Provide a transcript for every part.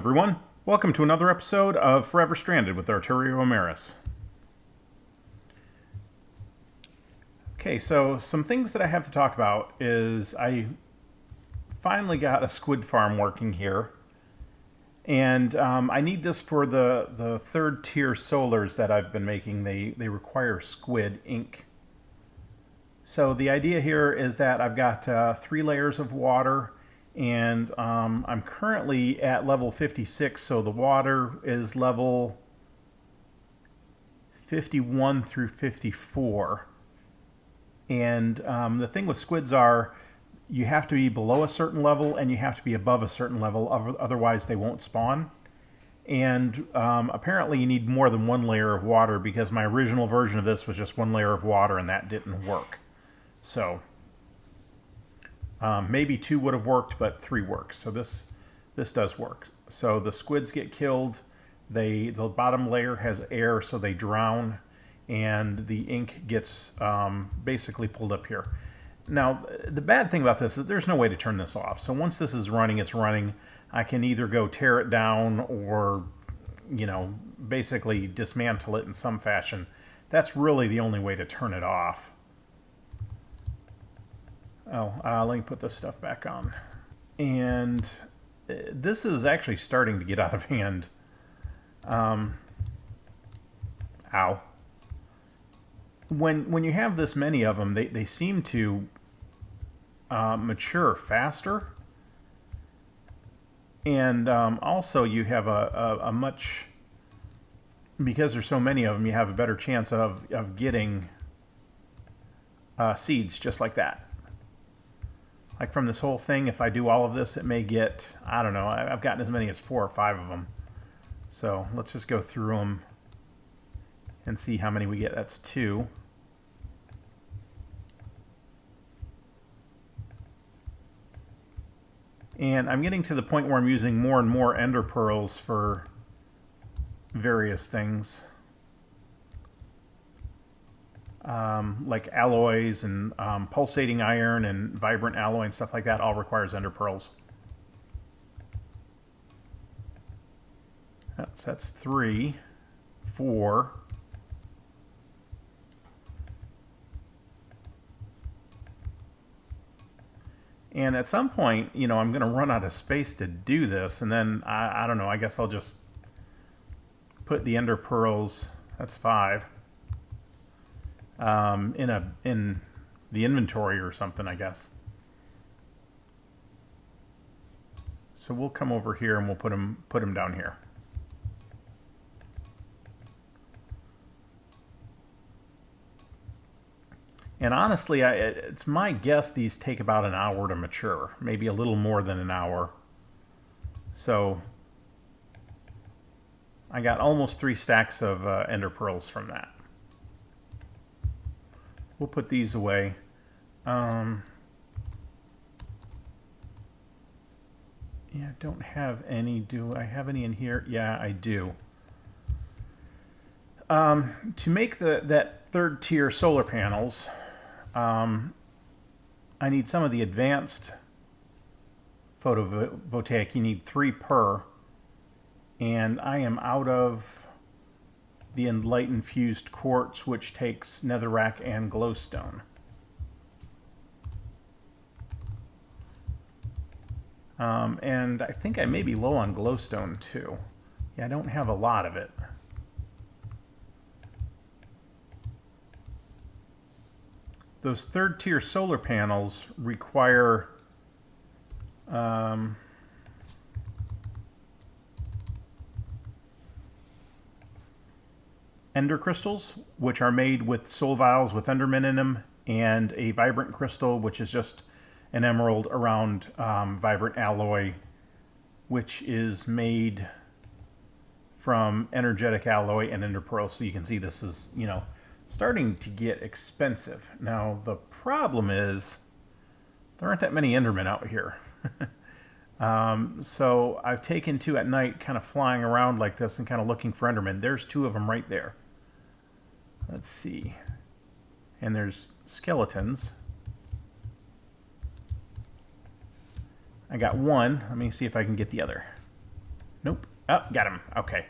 everyone. Welcome to another episode of Forever Stranded with Arturio Emerys. Okay, so some things that I have to talk about is I finally got a squid farm working here. And I need this for the third tier solars that I've been making. They require squid ink. So the idea here is that I've got 3 layers of water, and I'm currently at level 56, so the water is level 51 through 54. And the thing with squids are you have to be below a certain level and you have to be above a certain level, otherwise they won't spawn. And apparently you need more than 1 layer of water, because my original version of this was just 1 layer of water and that didn't work. So maybe 2 would have worked, but 3 works. So this does work. So the squids get killed. The bottom layer has air, so they drown, and the ink gets basically pulled up here. Now, the bad thing about this is there's no way to turn this off. So once this is running, it's running. I can either go tear it down or, you know, basically dismantle it in some fashion. That's really the only way to turn it off. Oh, let me put this stuff back on. And this is actually starting to get out of hand. Ow. When you have this many of them, they seem to mature faster. And also you have a much, because there's so many of them, you have a better chance of getting seeds just like that. Like from this whole thing, if I do all of this, it may get, I don't know, I've gotten as many as 4 or 5 of them. So let's just go through them and see how many we get. That's 2. And I'm getting to the point where I'm using more and more ender pearls for various things. Like alloys and pulsating iron and vibrant alloy and stuff like that all requires ender pearls. That's 3, 4. And at some point, you know, I'm going to run out of space to do this, and then I don't know, I guess I'll just put the ender pearls, that's 5. In the inventory or something, I guess. So we'll come over here and we'll put them down here. And honestly, it's my guess these take about an hour to mature, maybe a little more than an hour. So I got almost 3 stacks of ender pearls from that. We'll put these away. Yeah, I don't have any. Do I have any in here? Yeah, I do. To make that third tier solar panels, I need some of the advanced photovoltaic. You need 3 per. And I am out of the enlightened fused quartz, which takes netherrack and glowstone. And I think I may be low on glowstone too. Yeah, I don't have a lot of it. Those third tier solar panels require ender crystals, which are made with soul vials with endermen in them, and a vibrant crystal, which is just an emerald around vibrant alloy, which is made from energetic alloy and ender pearl. So you can see this is, you know, starting to get expensive. Now the problem is there aren't that many endermen out here. So I've taken 2 at night, kind of flying around like this and kind of looking for endermen. There's 2 of them right there. Let's see. And there's skeletons. I got 1. Let me see if I can get the other. Nope. Oh, got him. Okay.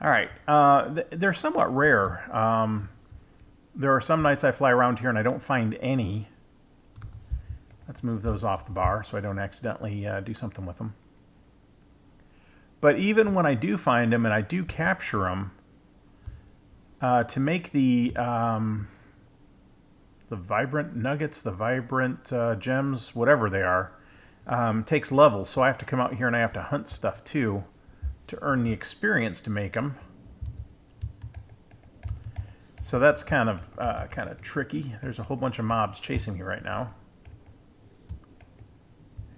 All right. They're somewhat rare. There are some nights I fly around here and I don't find any. Let's move those off the bar so I don't accidentally do something with them. But even when I do find them and I do capture them, to make the vibrant nuggets, the vibrant gems, whatever they are, takes levels. So I have to come out here and I have to hunt stuff too to earn the experience to make them. So that's kind of tricky. There's a whole bunch of mobs chasing me right now.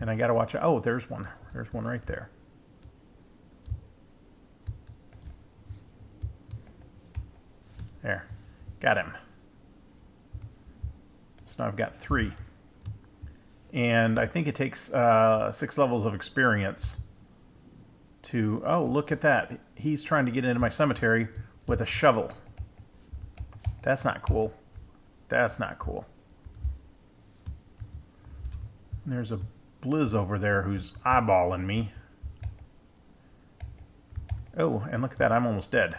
And I got to watch it. Oh, there's one. There's one right there. There. Got him. So now I've got 3. And I think it takes 6 levels of experience to... Oh, look at that. He's trying to get into my cemetery with a shovel. That's not cool. That's not cool. There's a Blizz over there who's eyeballing me. Oh, and look at that. I'm almost dead.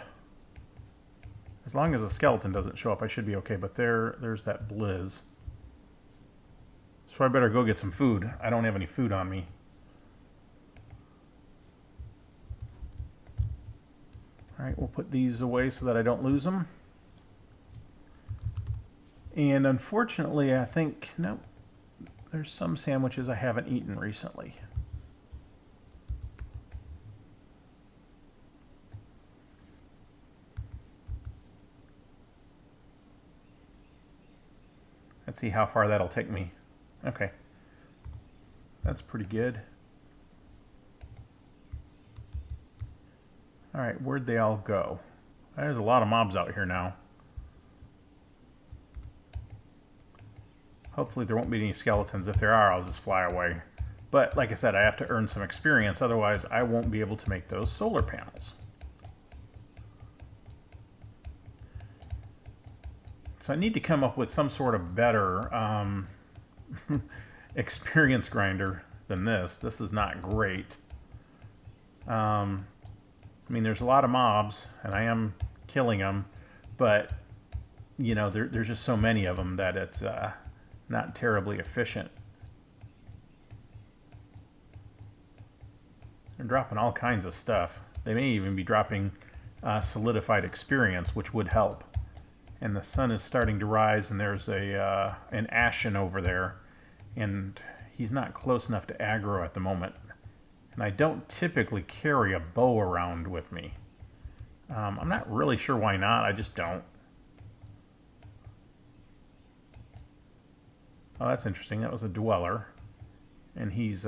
As long as the skeleton doesn't show up, I should be okay. But there's that Blizz. So I better go get some food. I don't have any food on me. All right, we'll put these away so that I don't lose them. And unfortunately, I think, no, there's some sandwiches I haven't eaten recently. Let's see how far that'll take me. Okay. That's pretty good. All right, where'd they all go? There's a lot of mobs out here now. Hopefully there won't be any skeletons. If there are, I'll just fly away. But like I said, I have to earn some experience. Otherwise, I won't be able to make those solar panels. So I need to come up with some sort of better experience grinder than this. This is not great. I mean, there's a lot of mobs, and I am killing them, but, you know, there's just so many of them that it's not terribly efficient. They're dropping all kinds of stuff. They may even be dropping solidified experience, which would help. And the sun is starting to rise, and there's an Ashen over there, and he's not close enough to aggro at the moment. And I don't typically carry a bow around with me. I'm not really sure why not. I just don't. Oh, that's interesting. That was a dweller. And he's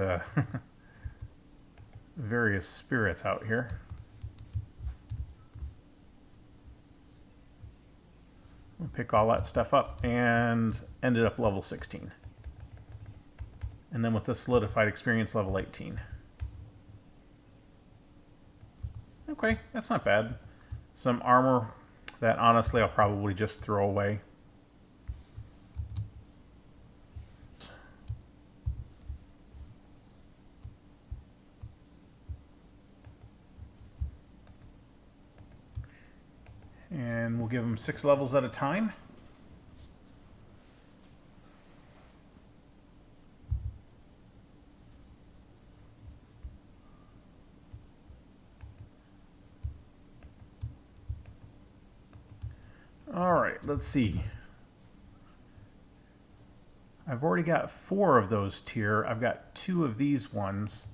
various spirits out here. We'll pick all that stuff up and ended up level 16. And then with the solidified experience, level 18. Okay, that's not bad. Some armor that honestly I'll probably just throw away. And we'll give them 6 levels at a time. All right, let's see. I've already got 4 of those tier. I've got 2 of these ones,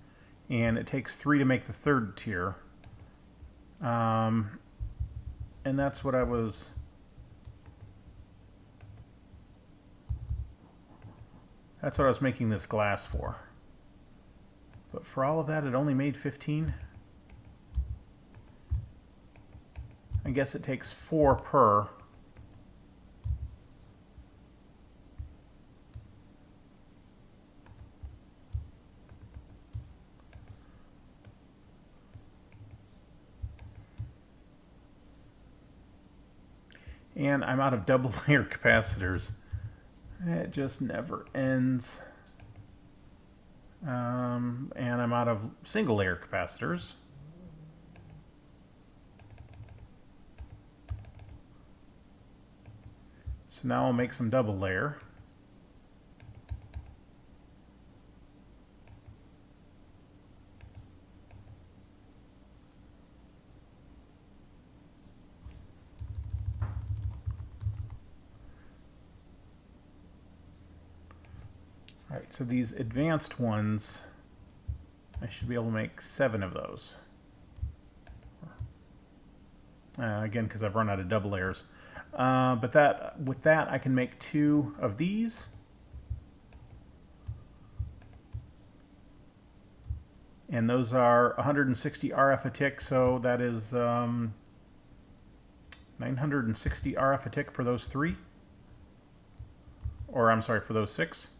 and it takes 3 to make the 3rd tier. And that's what I was... That's what I was making this glass for. But for all of that, it only made 15. I guess it takes 4 per. And I'm out of double layer capacitors. It just never ends. And I'm out of single layer capacitors. So now I'll make some double layer. All right, so these advanced ones, I should be able to make 7 of those. Again, because I've run out of double layers. But with that, I can make 2 of these. And those are 160 RF a tick, so that is 960 RF a tick for those 3. Or I'm sorry, for those 6.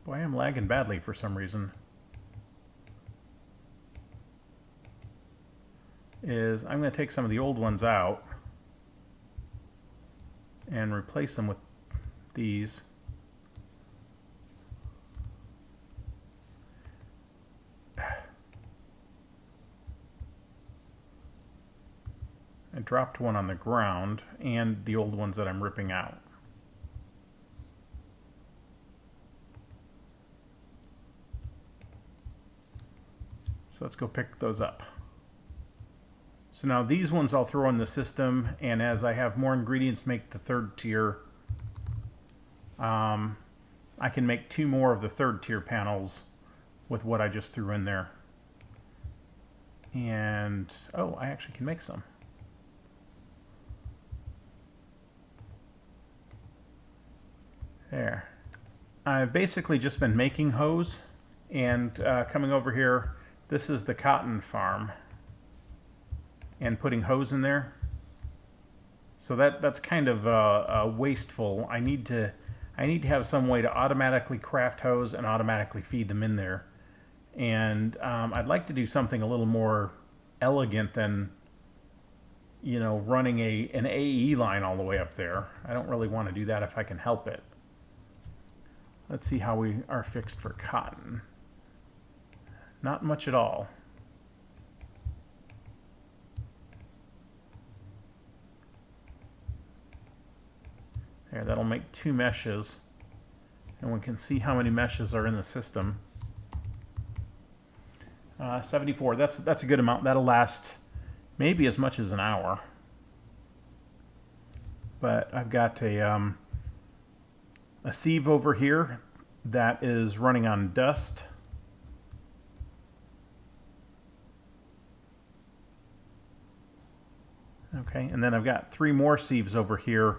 Boy, I'm lagging badly for some reason. I'm going to take some of the old ones out and replace them with these. I dropped one on the ground and the old ones that I'm ripping out. So let's go pick those up. So now these ones I'll throw in the system, and as I have more ingredients to make the 3rd tier, I can make 2 more of the 3rd tier panels with what I just threw in there. And, oh, I actually can make some. There. I've basically just been making hose and coming over here. This is the cotton farm, and putting hose in there. So that's kind of wasteful. I need to have some way to automatically craft hose and automatically feed them in there. And I'd like to do something a little more elegant than, you know, running an AE line all the way up there. I don't really want to do that if I can help it. Let's see how we are fixed for cotton. Not much at all. There, that'll make 2 meshes. And we can see how many meshes are in the system. 74, that's a good amount. That'll last maybe as much as an hour. But I've got a sieve over here that is running on dust. Okay, and then I've got 3 more sieves over here,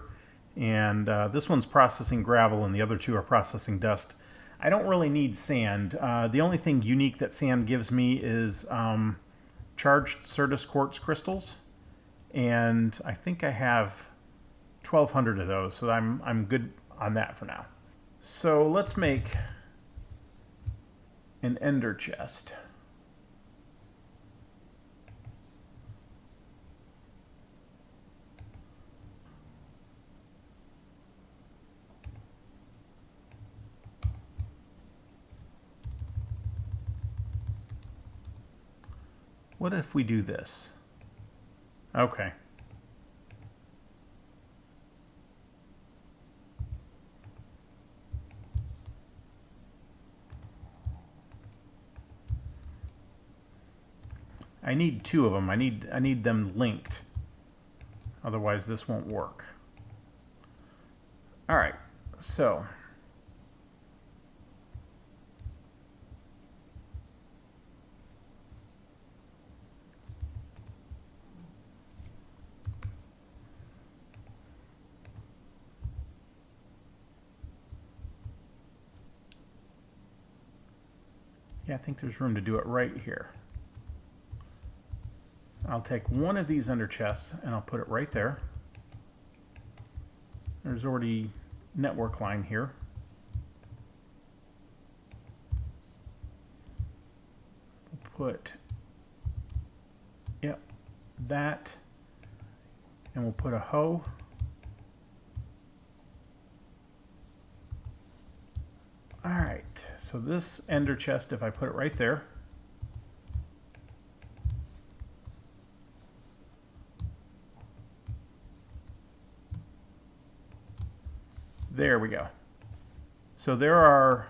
and this one's processing gravel and the other 2 are processing dust. I don't really need sand. The only thing unique that sand gives me is charged Certus quartz crystals, and I think I have 1,200 of those, so I'm good on that for now. So let's make an Enderchest. What if we do this? Okay. I need 2 of them. I need them linked. Otherwise this won't work. All right. So yeah, I think there's room to do it right here. I'll take one of these Enderchests and I'll put it right there. There's already network line here. We'll put, yep, that, and we'll put a hoe. so this ender chest, if I put it right there, there we go. So there are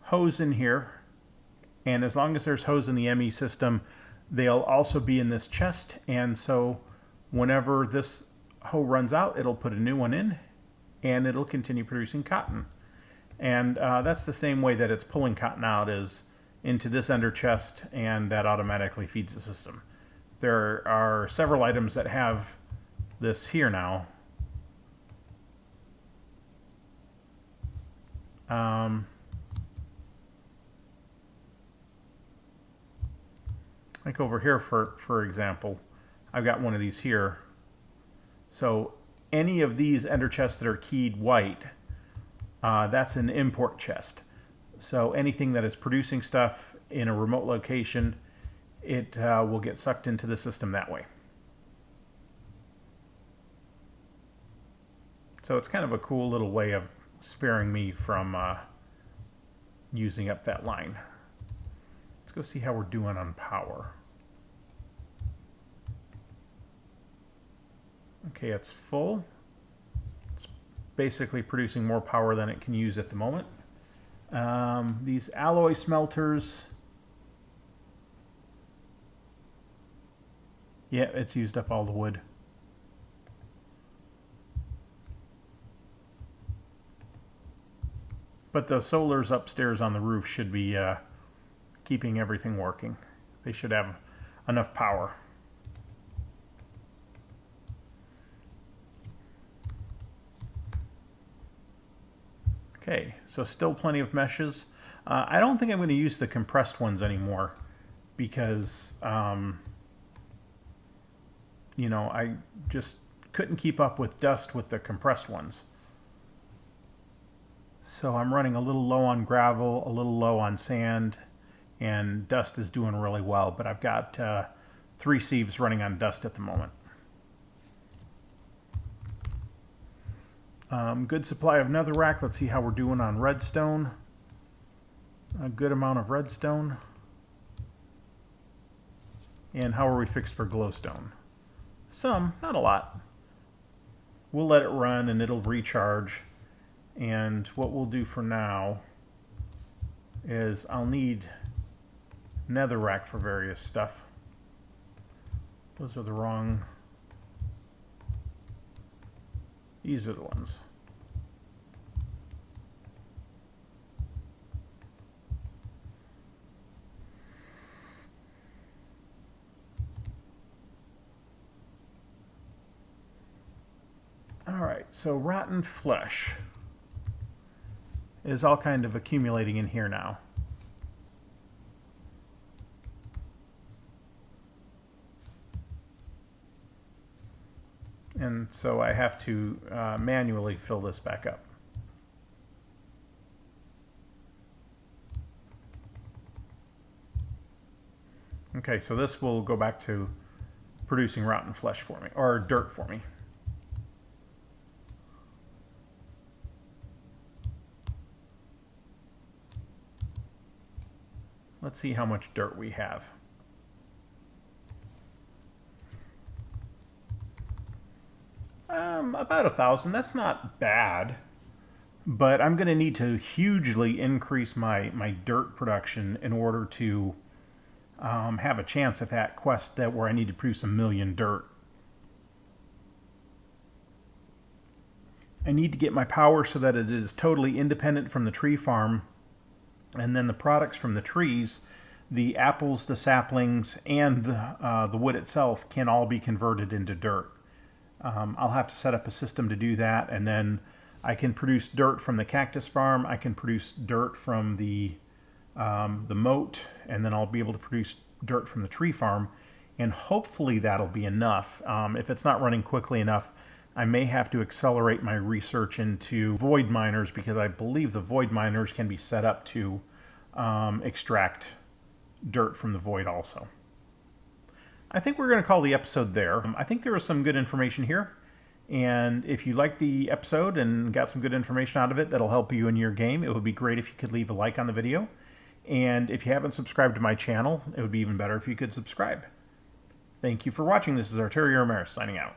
hose in here, and as long as there's hose in the ME system, they'll also be in this chest, and so whenever this hoe runs out, it'll put a new one in, and it'll continue producing cotton. And that's the same way that it's pulling cotton out, is into this ender chest, and that automatically feeds the system. There are several items that have this here now. Like over here, for example, I've got one of these here. So any of these ender chests that are keyed white, that's an import chest. So anything that is producing stuff in a remote location, it will get sucked into the system that way. So it's kind of a cool little way of sparing me from using up that line. Let's go see how we're doing on power. Okay, it's full. It's basically producing more power than it can use at the moment. These alloy smelters, yeah, it's used up all the wood. But the solars upstairs on the roof should be keeping everything working. They should have enough power. Okay, so still plenty of meshes. I don't think I'm going to use the compressed ones anymore because, you know, I just couldn't keep up with dust with the compressed ones. So I'm running a little low on gravel, a little low on sand, and dust is doing really well, but I've got 3 sieves running on dust at the moment. Good supply of netherrack. Let's see how we're doing on redstone. A good amount of redstone. And how are we fixed for glowstone? Some, not a lot. We'll let it run and it'll recharge. And what we'll do for now is I'll need netherrack for various stuff. Those are the wrong... These are the ones. All right, so rotten flesh is all kind of accumulating in here now. And so I have to manually fill this back up. Okay, so this will go back to producing rotten flesh for me, or dirt for me. Let's see how much dirt we have. About 1,000. That's not bad, but I'm going to need to hugely increase my dirt production in order to have a chance at that quest where I need to produce 1,000,000 dirt. I need to get my power so that it is totally independent from the tree farm, and then the products from the trees, the apples, the saplings, and the wood itself can all be converted into dirt. I'll have to set up a system to do that, and then I can produce dirt from the cactus farm. I can produce dirt from the moat, and then I'll be able to produce dirt from the tree farm, and hopefully that'll be enough. If it's not running quickly enough, I may have to accelerate my research into void miners, because I believe the void miners can be set up to extract dirt from the void also. I think we're going to call the episode there. I think there was some good information here, And if you liked the episode and got some good information out of it that'll help you in your game, it would be great if you could leave a like on the video. And if you haven't subscribed to my channel, it would be even better if you could subscribe. Thank you for watching. This is Arturio Emerys signing out.